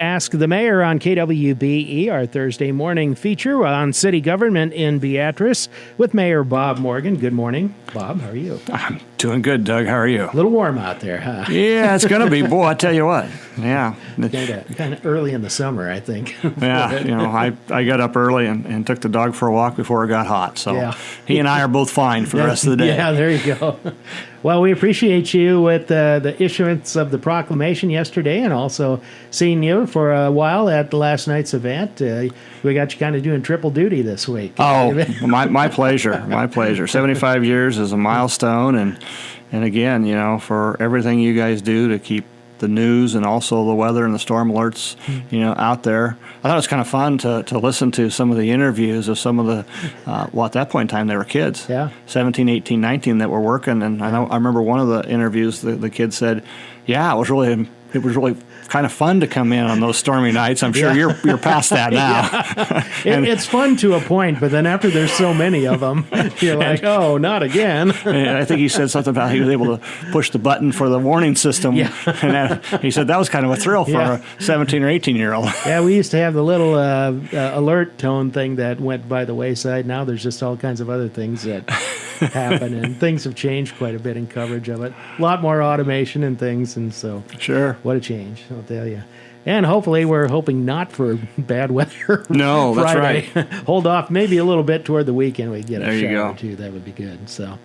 Ask the Mayor on KWBE, our Thursday morning feature on city government in Beatrice with Mayor Bob Morgan. Good morning, Bob. How are you? I'm doing good, Doug. How are you? A little warm out there, huh? Yeah, it's going to be. Boy, I tell you what. Yeah. Kind of early in the summer, I think. Yeah, I got up early and took the dog for a walk before it got hot. So he and I are both fine for the rest of the day. Yeah, there you go. Well, we appreciate you with the issuance of the proclamation yesterday and also seeing you for a while at last night's event. We got you kind of doing triple duty this week. Oh, my pleasure. My pleasure. 75 years is a milestone. And again, for everything you guys do to keep the news and also the weather and the storm alerts, out there. I thought it was kind of fun to listen to some of the interviews of some of the, at that point in time, they were kids. Yeah. 17, 18, 19 that were working. And I remember one of the interviews, the kid said, yeah, it was really kind of fun to come in on those stormy nights. I'm sure you're past that now. It's fun to a point, but then after there's so many of them, you're like, oh, not again. And I think he said something about he was able to push the button for the warning system. Yeah. And he said that was kind of a thrill for a 17 or 18-year-old. Yeah, we used to have the little alert tone thing that went by the wayside. Now there's just all kinds of other things that happen, and things have changed quite a bit in coverage of it. A lot more automation and things, and so what a change, I'll tell you. And hopefully we're hoping not for bad weather. No, that's right. Hold off maybe a little bit toward the weekend. We get a shower or two. That would be good. So,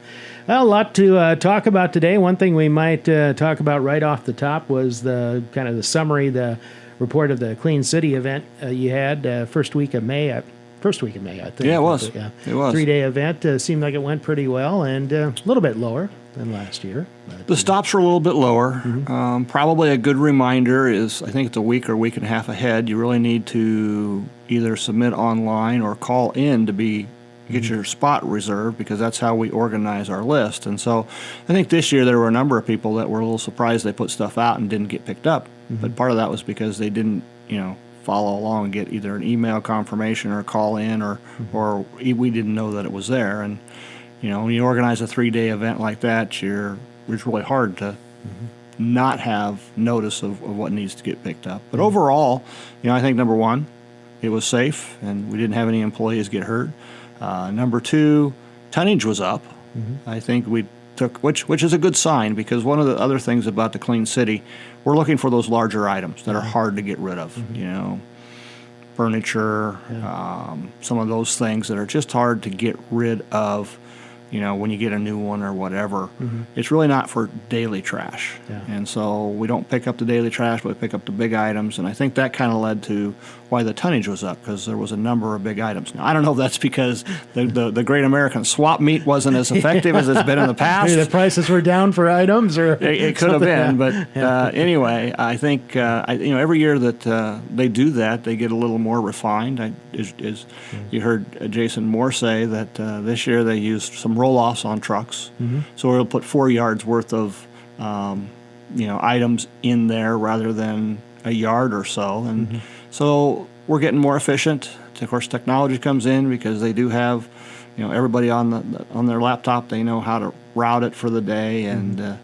well, a lot to talk about today. One thing we might talk about right off the top was the kind of the summary, the report of the Clean City event you had first week of May, I think. Yeah, it was. But, it was. 3-day event. Seemed like it went pretty well and a little bit lower than last year. But, the stops were a little bit lower. Mm-hmm. Probably a good reminder is, I think it's a week or week and a half ahead, you really need to either submit online or call in to get your spot reserved, because that's how we organize our list. And so I think this year there were a number of people that were a little surprised they put stuff out and didn't get picked up. Mm-hmm. But part of that was because they didn't, follow along and get either an email confirmation or call in or we didn't know that it was there. And when you organize a 3-day event like that, it's really hard to not have notice of what needs to get picked up. But overall, I think number one, it was safe and we didn't have any employees get hurt. Number two, tonnage was up. I think we took, which is a good sign, because one of the other things about the Clean City, we're looking for those larger items that are hard to get rid of. Furniture, some of those things that are just hard to get rid of. When you get a new one or whatever, it's really not for daily trash. Yeah. And so we don't pick up the daily trash, but we pick up the big items. And I think that kind of led to why the tonnage was up, because there was a number of big items. Now, I don't know if that's because the Great American Swap Meet wasn't as effective as it's been in the past. Maybe the prices were down for items, or it could have been. But anyway, I think every year that they do that, they get a little more refined. You heard Jason Moore say that this year they used some roll-offs on trucks, so we'll put 4 yards worth of items in there rather than a yard or so, and so we're getting more efficient. Of course, technology comes in because they do have everybody on their laptop. They know how to route it for the day, and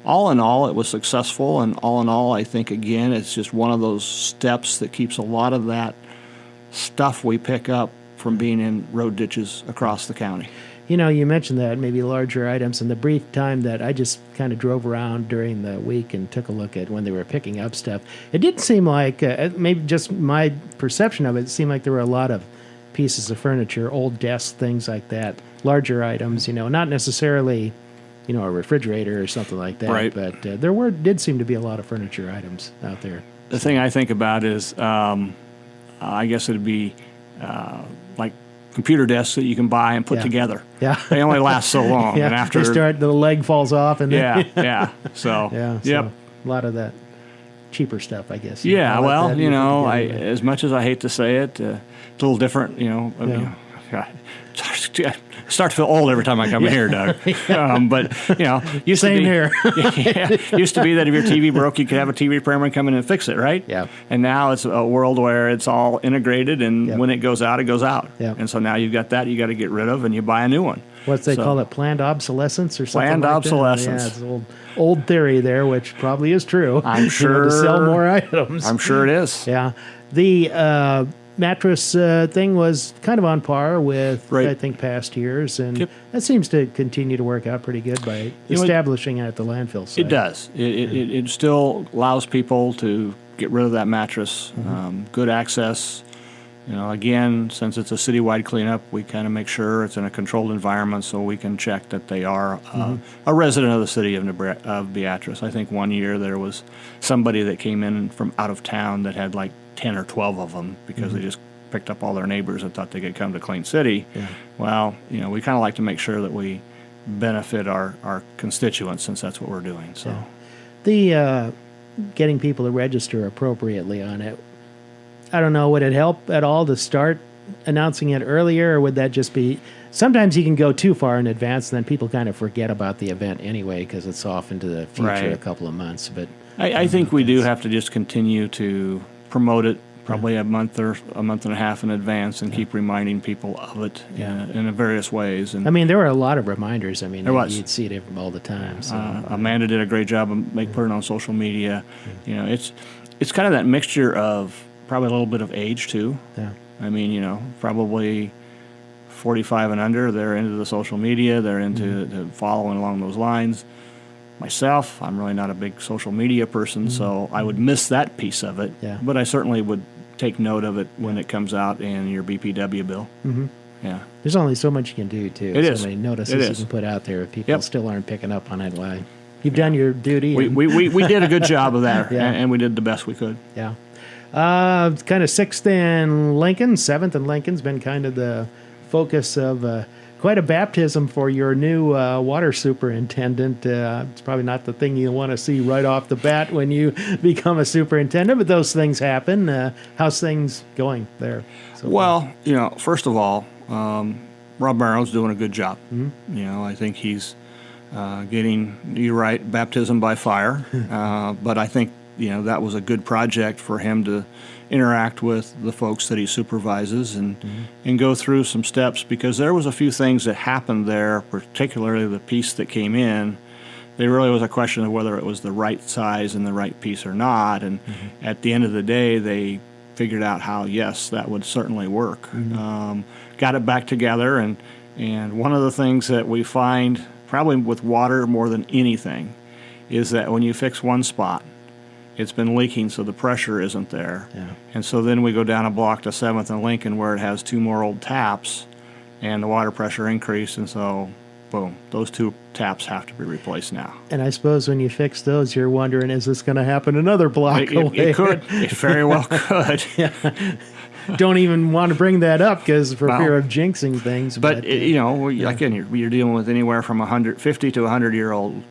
all in all, it was successful. And all in all, I think again, it's just one of those steps that keeps a lot of that stuff we pick up from being in road ditches across the county. You mentioned that, maybe larger items. In the brief time that I just kind of drove around during the week and took a look at when they were picking up stuff, it did seem like, maybe just my perception of it, seemed like there were a lot of pieces of furniture, old desks, things like that, larger items, not necessarily, a refrigerator or something like that. Right. But did seem to be a lot of furniture items out there. The thing I think about is, I guess it'd be like computer desks that you can buy and put together. Yeah. They only last so long. And after the leg falls off. And then, So, a lot of that cheaper stuff, I guess. Yeah, well, as much as I hate to say it, a little different, Start to feel old every time I come in here, Doug. But used Same to be, here. used to be that if your TV broke, you could have a TV repairman come in and fix it, right? Yeah. And now it's a world where it's all integrated, and when it goes out, it goes out. Yeah. And so now you've got that you got to get rid of, and you buy a new one. What they call it, planned obsolescence or something Planned like obsolescence. that? Yeah, it's old theory there, which probably is true. I'm sure. To sell more items. I'm sure it is. Yeah. The mattress thing was kind of on par with, I think, past years, and that seems to continue to work out pretty good by establishing it at the landfill site. It does. It still allows people to get rid of that mattress. Good access. Again, since it's a citywide cleanup, we kind of make sure it's in a controlled environment so we can check that they are a resident of the city of Beatrice. I think one year there was somebody that came in from out of town that had like 10 or 12 of them because they just picked up all their neighbors and thought they could come to Clean City. Yeah. Well, we kind of like to make sure that we benefit our constituents since that's what we're doing. So, the getting people to register appropriately on it, I don't know, would it help at all to start announcing it earlier, or would that just be... Sometimes you can go too far in advance, and then people kind of forget about the event anyway because it's off into the future a couple of months. But I think we do have to just continue to promote it probably a month and a half in advance and keep reminding people of it in various ways. And I mean, there were a lot of reminders. I mean, you'd see it all the time. So. Amanda did a great job of putting it on social media. It's kind of that mixture of probably a little bit of age too. Yeah. I mean, probably 45 and under, they're into the social media, they're into following along those lines. Myself, I'm really not a big social media person, so I would miss that piece of it. Yeah. But I certainly would take note of it when it comes out in your BPW bill. Mm-hmm. Yeah. There's only so much you can do, too. It is. So many notices you can put out there if people still aren't picking up on it. Why? You've done your duty. We did a good job of that, and we did the best we could. Yeah. Kind of 6th and Lincoln, 7th and Lincoln's been kind of the focus of quite a baptism for your new water superintendent. It's probably not the thing you want to see right off the bat when you become a superintendent, but those things happen. How's things going there? Well, first of all, Rob Barrow's doing a good job. Mm-hmm. I think he's getting, you're right, baptism by fire, but I think that was a good project for him to interact with the folks that he supervises and go through some steps, because there was a few things that happened there, particularly the piece that came in. There really was a question of whether it was the right size and the right piece or not, and at the end of the day, they figured out how, yes, that would certainly work. Got it back together, and one of the things that we find, probably with water more than anything, is that when you fix one spot, it's been leaking, so the pressure isn't there. Yeah. And so then we go down a block to 7th and Lincoln where it has 2 more old taps, and the water pressure increased, and so, boom, those 2 taps have to be replaced now. And I suppose when you fix those, you're wondering, is this going to happen another block away? It could. It very well could. Don't even want to bring that up because for fear of jinxing things. But again, you're dealing with anywhere from 150 to 100-year-old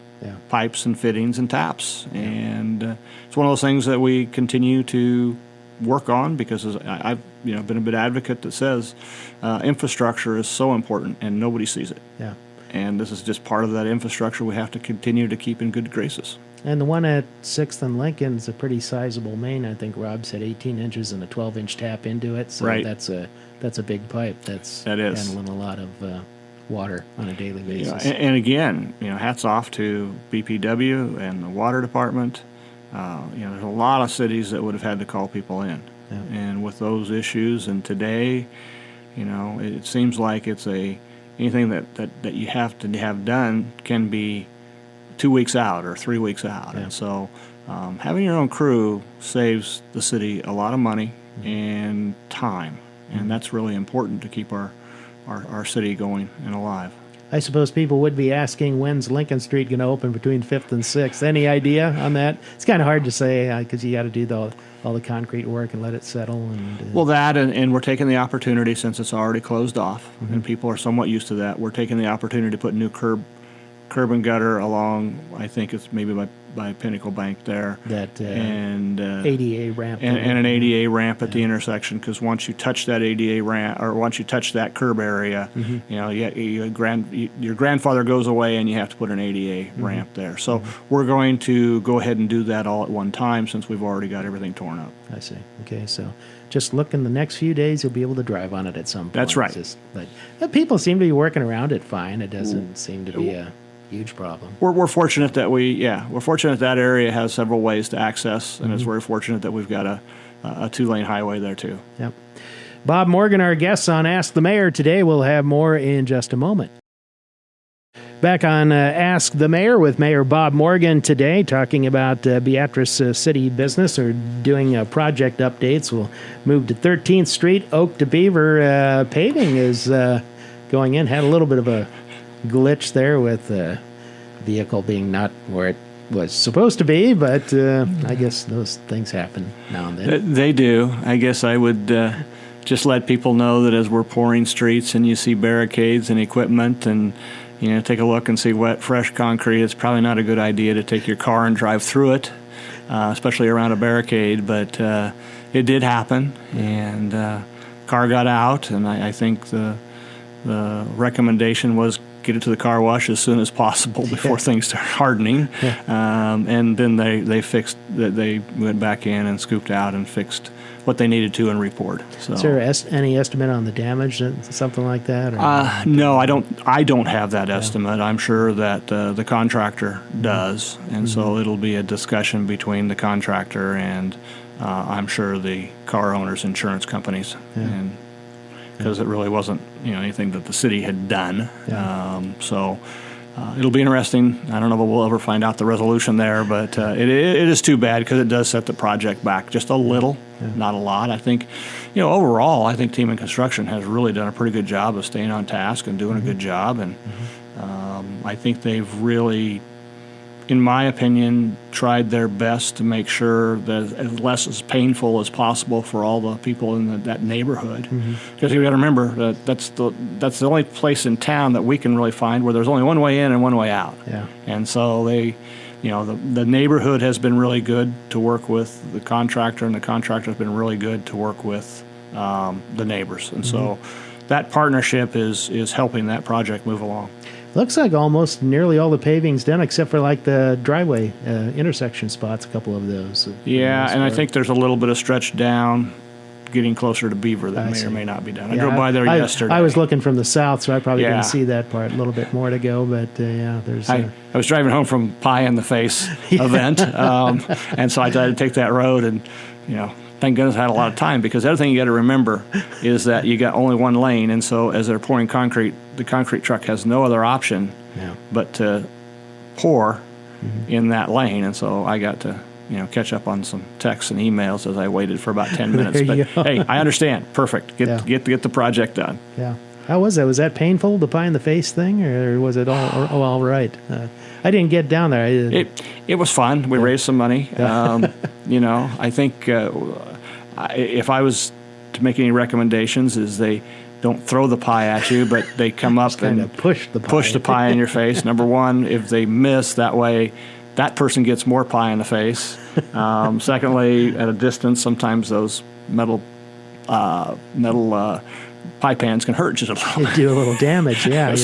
pipes and fittings and taps. Yeah. And it's one of those things that we continue to work on, because I've been a big advocate that says infrastructure is so important and nobody sees it. Yeah. And this is just part of that infrastructure we have to continue to keep in good graces. And the one at 6th and Lincoln is a pretty sizable main. I think Rob said 18 inches and a 12-inch tap into it. So that's a big pipe. That is handling a lot of water on a daily basis. And again, hats off to BPW and the water department. There's a lot of cities that would have had to call people in. Yeah. And with those issues, and today, it seems like it's anything that you have to have done can be 2 weeks out or 3 weeks out. Yeah. And so having your own crew saves the city a lot of money and time. And that's really important to keep our city going and alive. I suppose people would be asking, when's Lincoln Street going to open between 5th and 6th? Any idea on that? It's kind of hard to say because you got to do all the concrete work and let it settle. Well, and we're taking the opportunity, since it's already closed off and people are somewhat used to that, we're taking the opportunity to put new curb curb and gutter along, I think it's maybe by Pinnacle Bank there. That and ADA ramp. and an ADA ramp at the intersection, because once you touch that ADA ramp, or once you touch that curb area, your grandfather goes away and you have to put an ADA ramp there. So we're going to go ahead and do that all at one time, since we've already got everything torn up. I see. Okay, so just look in the next few days, you'll be able to drive on it at some point. That's right. But people seem to be working around it fine. It doesn't seem to be a huge problem. We're fortunate that we're fortunate that area has several ways to access, and it's very fortunate that we've got a 2-lane highway there too. Yep. Bob Morgan, our guest on Ask the Mayor today. We'll have more in just a moment. Back on Ask the Mayor with Mayor Bob Morgan today, talking about Beatrice city business, or doing project updates. We'll move to 13th Street, Oak to Beaver. Paving is going in. Had a little bit of a glitch there with the vehicle being not where it was supposed to be, but I guess those things happen now and then. They do. I guess I would just let people know that as we're pouring streets and you see barricades and equipment, and take a look and see wet, fresh concrete, it's probably not a good idea to take your car and drive through it, especially around a barricade. But it did happen, and car got out, and I think the recommendation was get it to the car wash as soon as possible before things start hardening. And then they fixed that. They went back in and scooped out and fixed what they needed to and report. So, is there any estimate on the damage, something like that? Or? No, I don't have that estimate. I'm sure that the contractor does, and so it'll be a discussion between the contractor and I'm sure the car owners' insurance companies, and because it really wasn't anything that the city had done. So it'll be interesting. I don't know if we'll ever find out the resolution there, but it is too bad, because it does set the project back just a little, not a lot. I think, overall, I think Team in Construction has really done a pretty good job of staying on task and doing a good job. And I think they've really, in my opinion, tried their best to make sure that as less as painful as possible for all the people in that neighborhood. Because you've got to remember that that's the only place in town that we can really find where there's only one way in and one way out. And so they, the neighborhood has been really good to work with the contractor, and the contractor has been really good to work with the neighbors. And so that partnership is helping that project move along. Looks like almost nearly all the paving's done, except for like the driveway intersection spots, a couple of those. Yeah, and I think there's a little bit of stretch down getting closer to Beaver that may or may not be done. I drove by there yesterday. I was looking from the south, so I probably didn't see that part. A little bit more to go, but there's... I was driving home from Pie in the Face event, and so I decided to take that road, and, thank goodness I had a lot of time, because the other thing you got to remember is that you got only one lane, and so as they're pouring concrete, the concrete truck has no other option but to pour in that lane, and so I got to catch up on some texts and emails as I waited for about 10 minutes. But hey, I understand. Perfect. Get the project done. Yeah. How was that? Was that painful, the Pie in the Face thing, or was it all right? I didn't get down there. It was fun. We raised some money. I think if I was to make any recommendations, is they don't throw the pie at you, but they come up and push the pie in your face. Number one, if they miss, that way that person gets more pie in the face. Secondly, at a distance, sometimes those metal pie pans can hurt just a little bit. They do a little damage, yeah.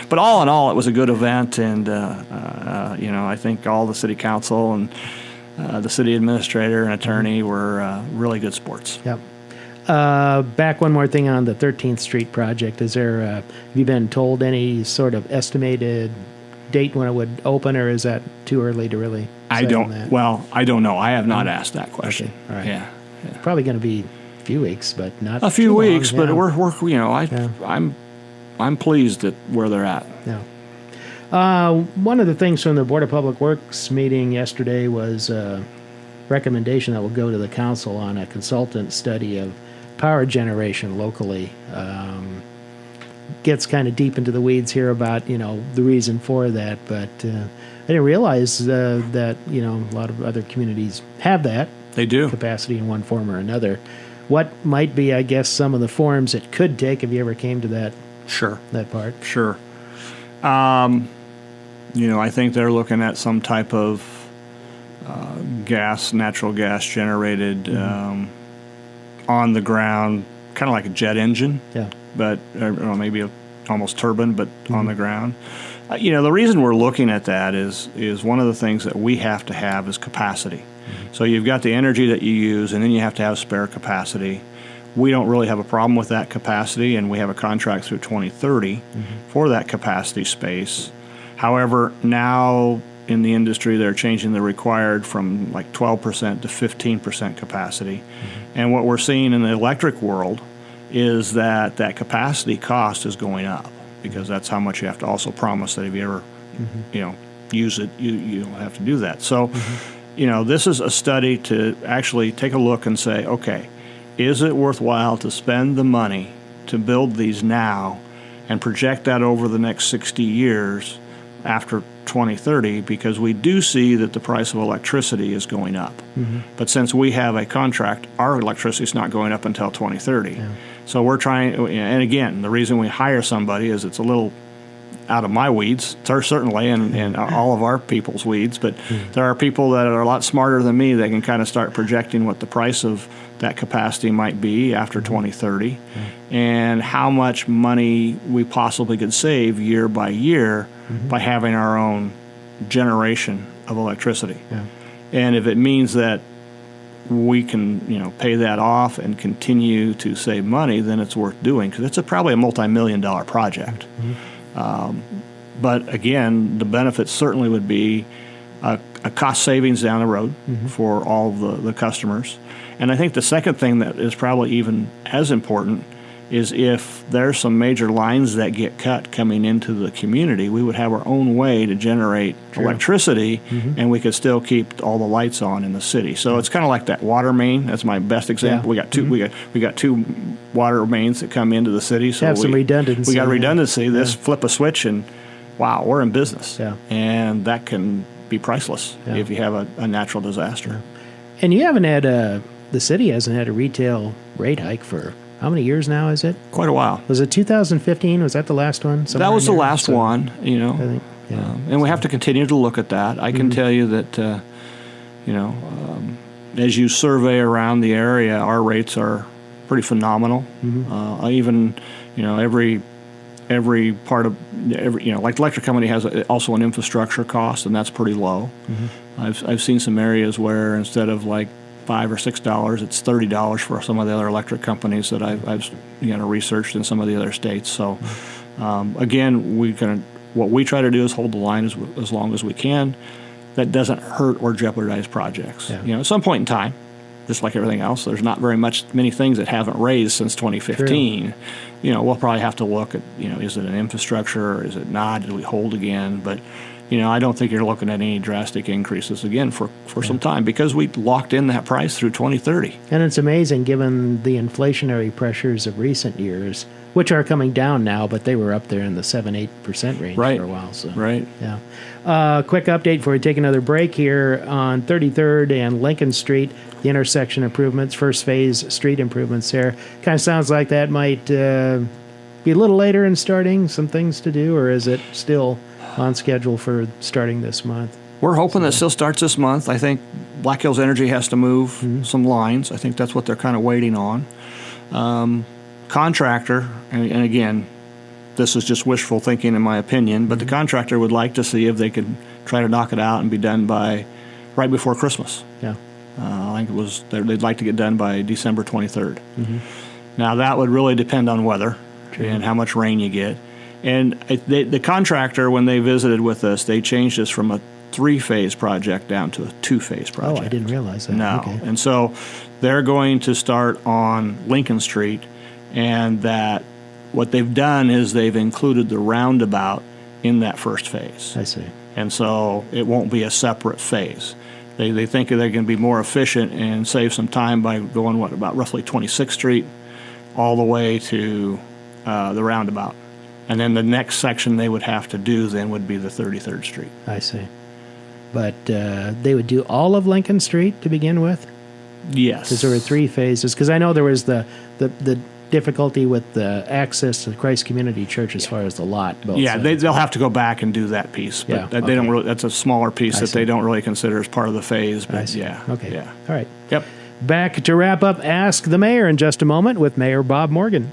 But all in all, it was a good event, and I think all the city council and the city administrator and attorney were really good sports. Yep. Back one more thing on the 13th Street project. Is there, have you been told any sort of estimated date when it would open, or is that too early to really I don't know. I have not asked that question. Okay. All right. Yeah. Probably going to be a few weeks, but not a few too weeks, long, but I'm pleased at where they're at. Yeah. One of the things from the Board of Public Works meeting yesterday was a recommendation that will go to the council on a consultant study of power generation locally. Gets kind of deep into the weeds here about the reason for that, but I didn't realize that a lot of other communities have that. They do. Capacity in one form or another. What might be, I guess, some of the forms it could take if you ever came to that? Sure. That part. Sure. I think they're looking at some type of natural gas generated on the ground, kind of like a jet engine. Yeah. But maybe almost turbine, but on the ground. The reason we're looking at that is one of the things that we have to have is capacity. So you've got the energy that you use, and then you have to have spare capacity. We don't really have a problem with that capacity, and we have a contract through 2030 for that capacity space. However, now in the industry, they're changing the required from like 12% to 15% capacity. And what we're seeing in the electric world is that capacity cost is going up, because that's how much you have to also promise that if you ever, use it, you don't have to do that. So, this is a study to actually take a look and say, okay, is it worthwhile to spend the money to build these now and project that over the next 60 years after 2030, because we do see that the price of electricity is going up. But since we have a contract, our electricity is not going up until 2030. Yeah. So we're trying, and again, the reason we hire somebody is it's a little out of my weeds, certainly, and all of our people's weeds, but there are people that are a lot smarter than me that can kind of start projecting what the price of that capacity might be after 2030 and how much money we possibly could save year by year by having our own generation of electricity. Yeah. And if it means that we can, pay that off and continue to save money, then it's worth doing, because it's probably a multi-million-dollar project. But again, the benefits certainly would be a cost savings down the road for all of the customers. And I think the second thing that is probably even as important is if there's some major lines that get cut coming into the community, we would have our own way to generate electricity, and we could still keep all the lights on in the city. So it's kind of like that water main. That's my best example. We got two. We got two water mains that come into the city. So have some redundancy. We got redundancy. This flip a switch, and wow, we're in business. Yeah. And that can be priceless if you have a natural disaster. Yeah. And you haven't had the city hasn't had a retail rate hike for how many years now is it? Quite a while. Was it 2015? Was that the last one? That was the last one, I think, and we have to continue to look at that. I can tell you that, as you survey around the area, our rates are pretty phenomenal. Even, every part of like the electric company has also an infrastructure cost, and that's pretty low. I've seen some areas where instead of like $5 or $6, it's $30 for some of the other electric companies that I've researched in some of the other states. So again, what we try to do is hold the line as long as we can. That doesn't hurt or jeopardize projects. Yeah. At some point in time, just like everything else, there's not many things that haven't raised since 2015. True. We'll probably have to look at, is it an infrastructure or is it not? Do we hold again? But I don't think you're looking at any drastic increases again for some time, because we locked in that price through 2030. And it's amazing given the inflationary pressures of recent years, which are coming down now, but they were up there in the 7-8% range for a while. So, yeah. Quick update before we take another break here on 33rd and Lincoln Street, the intersection improvements, first phase street improvements there. Kind of sounds like that might be a little later in starting, some things to do, or is it still on schedule for starting this month? We're hoping that still starts this month. I think Black Hills Energy has to move some lines. I think that's what they're kind of waiting on. Contractor, and again, this is just wishful thinking in my opinion, but the contractor would like to see if they could try to knock it out and be done by right before Christmas. Yeah. I think they'd like to get done by December 23rd. Now that would really depend on weather and how much rain you get. And the contractor, when they visited with us, they changed us from a 3-phase project down to a 2-phase project. Oh, I didn't realize that. No. Okay. And so they're going to start on Lincoln Street, and that what they've done is they've included the roundabout in that first phase. I see. And so it won't be a separate phase. They think they can be more efficient and save some time by going, about roughly 26th Street all the way to the roundabout. And then the next section they would have to do then would be the 33rd Street. I see. But they would do all of Lincoln Street to begin with? Yes. Because there were 3 phases. Because I know there was the difficulty with the access to Christ Community Church as far as the lot. Both Yeah, sides. they'll have to go back and do that piece, but Yeah, they don't okay. really. That's a smaller piece I that see. they don't really consider as part of the phase. But I see. yeah, Okay. yeah, All right. yep. Back to wrap up Ask the Mayor in just a moment with Mayor Bob Morgan.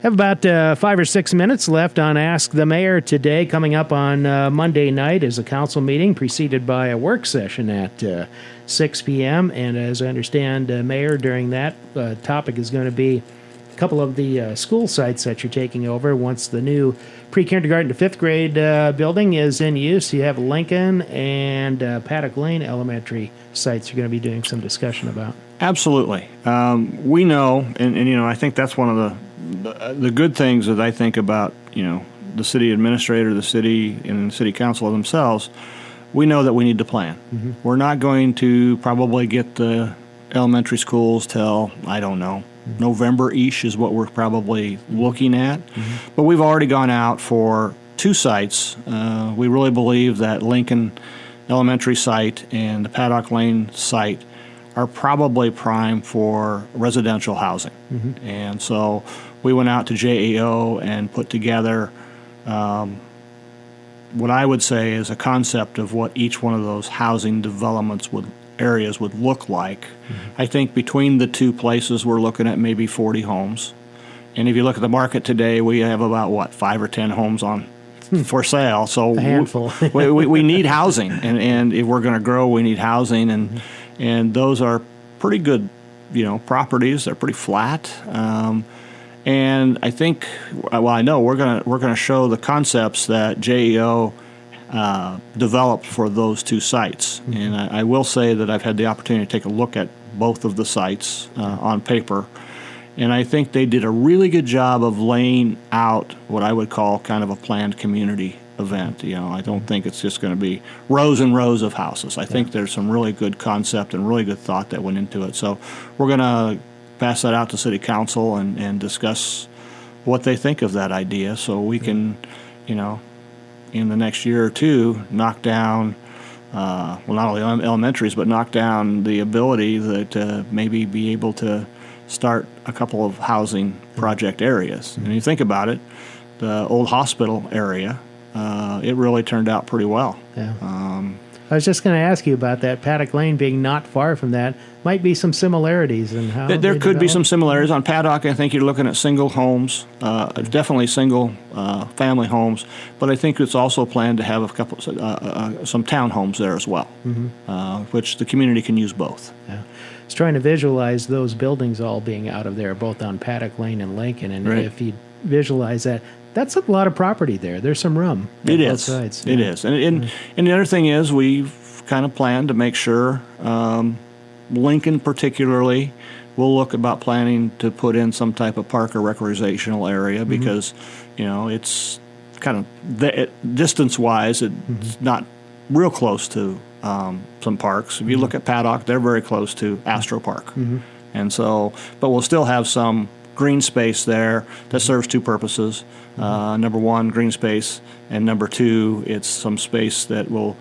Have about 5 or 6 minutes left on Ask the Mayor today. Coming up on Monday night is a council meeting preceded by a work session at 6 p.m. And as I understand, Mayor, during that topic is going to be a couple of the school sites that you're taking over once the new pre-kindergarten to fifth grade building is in use. You have Lincoln and Paddock Lane elementary sites you're going to be doing some discussion about. Absolutely. We know, and I think that's one of the good things that I think about, the city administrator, the city, and the city council themselves. We know that we need to plan. Mm-hmm. We're not going to probably get the elementary schools till, I don't know, November-ish is what we're probably looking at. Mm-hmm. But we've already gone out for 2 sites. We really believe that Lincoln Elementary site and the Paddock Lane site are probably prime for residential housing. Mm-hmm. And so we went out to JAO and put together what I would say is a concept of what each one of those housing developments areas would look like. Mm-hmm. I think between the 2 places we're looking at maybe 40 homes. And if you look at the market today, we have about, 5 or 10 homes on for sale. So a handful. we need housing. And if we're going to grow, we need housing. And those are pretty good, properties. They're pretty flat. And I think, I know we're gonna show the concepts that JEO developed for those 2 sites. Mm-hmm. And I will say that I've had the opportunity to take a look at both of the sites on paper. And I think they did a really good job of laying out what I would call kind of a planned community event. I don't think it's just going to be rows and rows of houses. I think there's some really good concept and really good thought that went into it. So we're going to pass that out to City Council and discuss what they think of that idea so we can, in the next year or 2, knock down, not only elementaries, but knock down the ability that maybe be able to start a couple of housing project areas. Mm-hmm. And you think about it, the old hospital area, it really turned out pretty well. Yeah. I was just going to ask you about that. Paddock Lane being not far from that, might be some similarities in how there could be some similarities. On Paddock, I think you're looking at single homes, definitely single family homes, but I think it's also planned to have a couple, some townhomes there as well, mm-hmm. Which the community can use both. Yeah. I was trying to visualize those buildings all being out of there, both on Paddock Lane and Lincoln, and right. if you visualize that, that's a lot of property there. There's some room. It is. Both sides. It is. And the other thing is we've kind of planned to make sure Lincoln particularly will look about planning to put in some type of park or recreational area because, it's kind of distance-wise, it's not real close to some parks. If you look at Paddock, they're very close to Astro Park. Mm-hmm. And so, but we'll still have some green space there that serves 2 purposes. Number 1, green space, and number 2, it's some space that will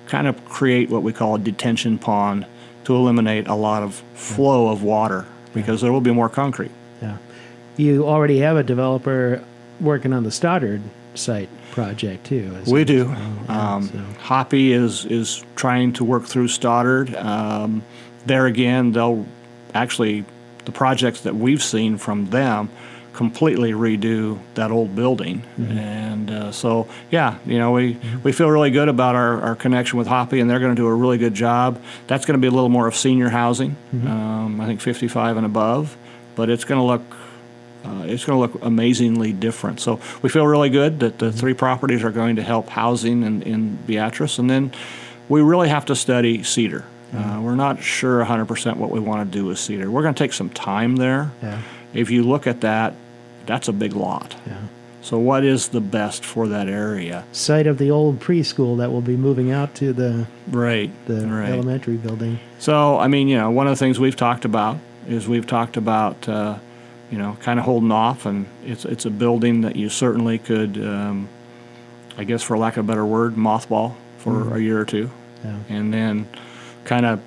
kind of create what we call a detention pond to eliminate a lot of flow of water because there will be more concrete. Yeah. You already have a developer working on the Stoddard site project too. We do. So. Hoppy is trying to work through Stoddard. There again, they'll actually, the projects that we've seen from them completely redo that old building. Mm-hmm. And so, we feel really good about our connection with Hoppy, and they're going to do a really good job. That's going to be a little more of senior housing, I think 55 and above, but it's going to look amazingly different. So we feel really good that the 3 properties are going to help housing in Beatrice, and then we really have to study Cedar. We're not sure 100% what we want to do with Cedar. We're going to take some time there. Yeah. If you look at that, that's a big lot. Yeah. So what is the best for that area? Site of the old preschool that will be moving out to the elementary building. So, one of the things we've talked about is kind of holding off, and it's a building that you certainly could, I guess for lack of a better word, mothball for a year or 2. Yeah. And then kind of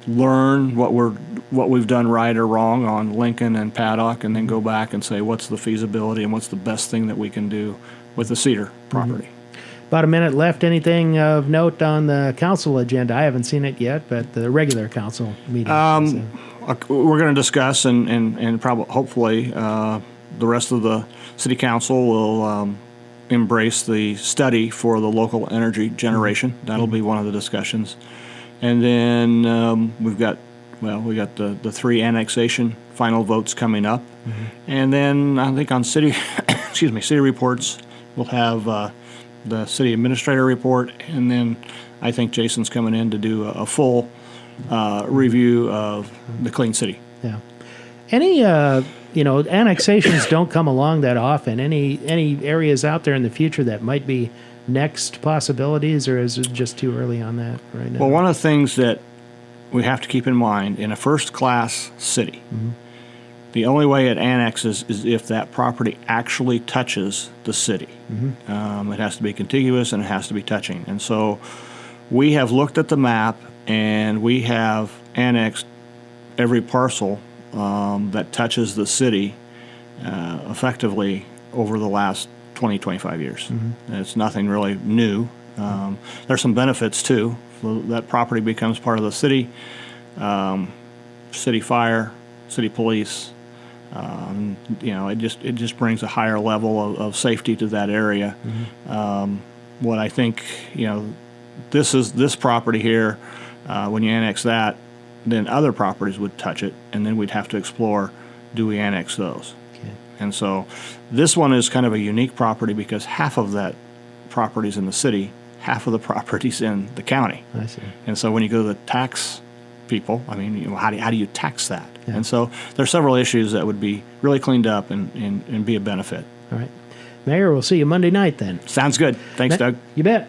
learn what we've done right or wrong on Lincoln and Paddock, and then go back and say what's the feasibility and what's the best thing that we can do with the Cedar property. About a minute left. Anything of note on the council agenda? I haven't seen it yet, but the regular council meeting. We're going to discuss and probably hopefully the rest of the city council will embrace the study for the local energy generation. That'll be one of the discussions. And then we got the 3 annexation final votes coming up. And then I think on city city reports, we'll have the city administrator report, and then I think Jason's coming in to do a full review of the Clean City. Yeah. Any annexations don't come along that often. Any areas out there in the future that might be next possibilities, or is it just too early on that right now? Well, one of the things that we have to keep in mind in a first-class city, the only way it annexes is if that property actually touches the city. It has to be contiguous and it has to be touching. And so we have looked at the map and we have annexed every parcel that touches the city effectively over the last 20, 25 years. It's nothing really new. There's some benefits too. So that property becomes part of the city, city fire, city police. It just brings a higher level of safety to that area. What I think, this property here, when you annex that, then other properties would touch it, and then we'd have to explore, do we annex those? Okay. And so this one is kind of a unique property because half of that property is in the city, half of the property's in the county. I see. And so when you go to the tax people, how do you tax that? Yeah. And so there's several issues that would be really cleaned up and be a benefit. All right. Mayor, we'll see you Monday night then. Sounds good. Thanks, Doug. You bet.